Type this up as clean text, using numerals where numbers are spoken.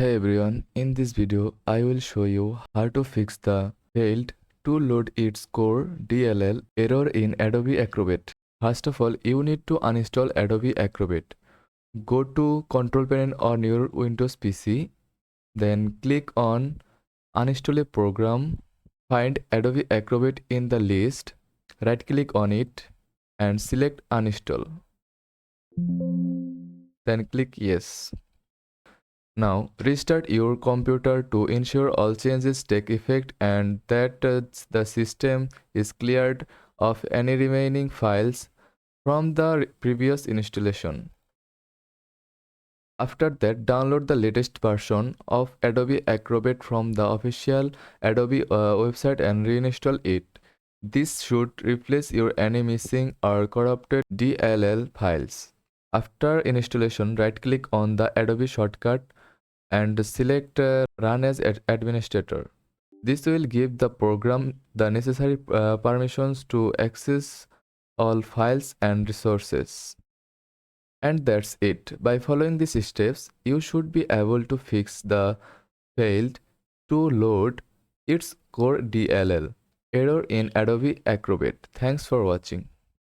Hey everyone, in this video I will show you how to fix the failed to load its core DLL error in Adobe Acrobat. First of all, you need to uninstall Adobe Acrobat. Go to Control Panel on your Windows PC, then click on Uninstall a program. Find Adobe Acrobat in the list, right click on it and select Uninstall. Then click Yes. Now, restart your computer to ensure all changes take effect and that the system is cleared of any remaining files from the previous installation. After that, download the latest version of Adobe Acrobat from the official Adobe website and reinstall it. This should replace your any missing or corrupted DLL files. After installation, right-click on the Adobe shortcut and select Run as Administrator. This will give the program the necessary permissions to access all files and resources. And that's it. By following these steps, you should be able to fix the failed to load its core DLL error in Adobe Acrobat. Thanks for watching.